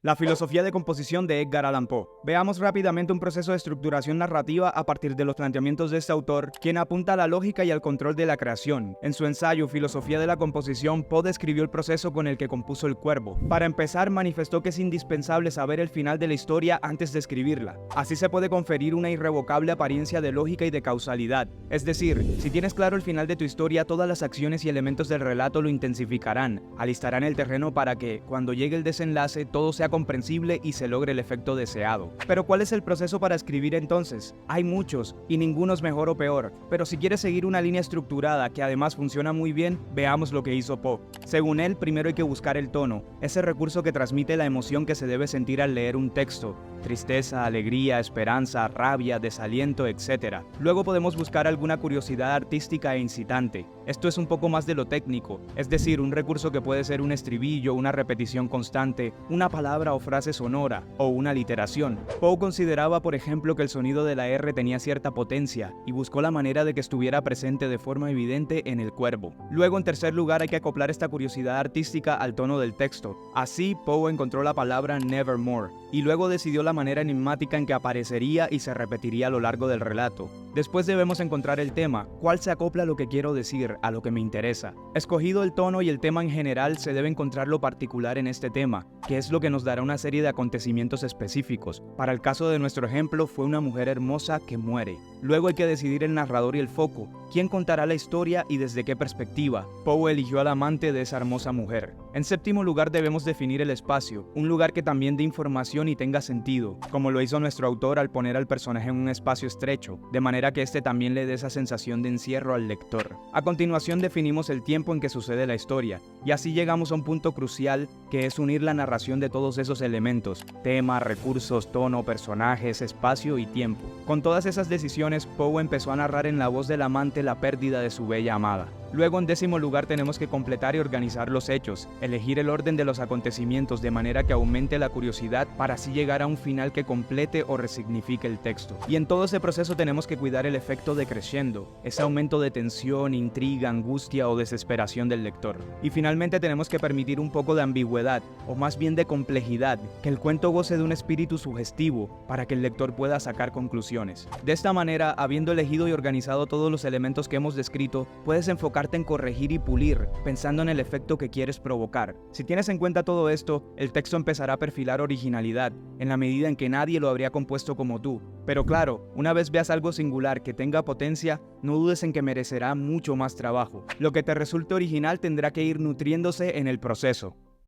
La filosofía de composición de Edgar Allan Poe. Veamos rápidamente un proceso de estructuración narrativa a partir de los planteamientos de este autor, quien apunta a la lógica y al control de la creación. En su ensayo Filosofía de la composición, Poe describió el proceso con el que compuso El Cuervo. Para empezar, manifestó que es indispensable saber el final de la historia antes de escribirla. Así se puede conferir una irrevocable apariencia de lógica y de causalidad. Es decir, si tienes claro el final de tu historia, todas las acciones y elementos del relato lo intensificarán, alistarán el terreno para que, cuando llegue el desenlace, todo sea comprensible y se logre el efecto deseado. Pero ¿cuál es el proceso para escribir entonces? Hay muchos, y ninguno es mejor o peor, pero si quieres seguir una línea estructurada que además funciona muy bien, veamos lo que hizo Poe. Según él, primero hay que buscar el tono, ese recurso que transmite la emoción que se debe sentir al leer un texto: tristeza, alegría, esperanza, rabia, desaliento, etc. Luego podemos buscar alguna curiosidad artística e incitante. Esto es un poco más de lo técnico, es decir, un recurso que puede ser un estribillo, una repetición constante, una palabra o frase sonora, o una literación. Poe consideraba, por ejemplo, que el sonido de la R tenía cierta potencia, y buscó la manera de que estuviera presente de forma evidente en El Cuervo. Luego, en tercer lugar, hay que acoplar esta curiosidad artística al tono del texto. Así, Poe encontró la palabra nevermore, y luego decidió la manera enigmática en que aparecería y se repetiría a lo largo del relato. Después debemos encontrar el tema, cuál se acopla a lo que quiero decir, a lo que me interesa. Escogido el tono y el tema en general, se debe encontrar lo particular en este tema, que es lo que nos dará una serie de acontecimientos específicos. Para el caso de nuestro ejemplo, fue una mujer hermosa que muere. Luego hay que decidir el narrador y el foco, quién contará la historia y desde qué perspectiva. Poe eligió al amante de esa hermosa mujer. En séptimo lugar, debemos definir el espacio, un lugar que también dé información y tenga sentido, como lo hizo nuestro autor al poner al personaje en un espacio estrecho, de manera que este también le dé esa sensación de encierro al lector. A continuación definimos el tiempo en que sucede la historia, y así llegamos a un punto crucial, que es unir la narración de todos esos elementos: tema, recursos, tono, personajes, espacio y tiempo. Con todas esas decisiones, Poe empezó a narrar en la voz del amante la pérdida de su bella amada. Luego, en décimo lugar, tenemos que completar y organizar los hechos, elegir el orden de los acontecimientos de manera que aumente la curiosidad para así llegar a un final que complete o resignifique el texto. Y en todo ese proceso tenemos que cuidar el efecto de crescendo, ese aumento de tensión, intriga, angustia o desesperación del lector. Y finalmente tenemos que permitir un poco de ambigüedad, o más bien de complejidad, que el cuento goce de un espíritu sugestivo para que el lector pueda sacar conclusiones. De esta manera, habiendo elegido y organizado todos los elementos que hemos descrito, puedes enfocarte en corregir y pulir, pensando en el efecto que quieres provocar. Si tienes en cuenta todo esto, el texto empezará a perfilar originalidad, en la medida en que nadie lo habría compuesto como tú. Pero claro, una vez veas algo singular que tenga potencia, no dudes en que merecerá mucho más trabajo. Lo que te resulte original tendrá que ir nutriéndose en el proceso.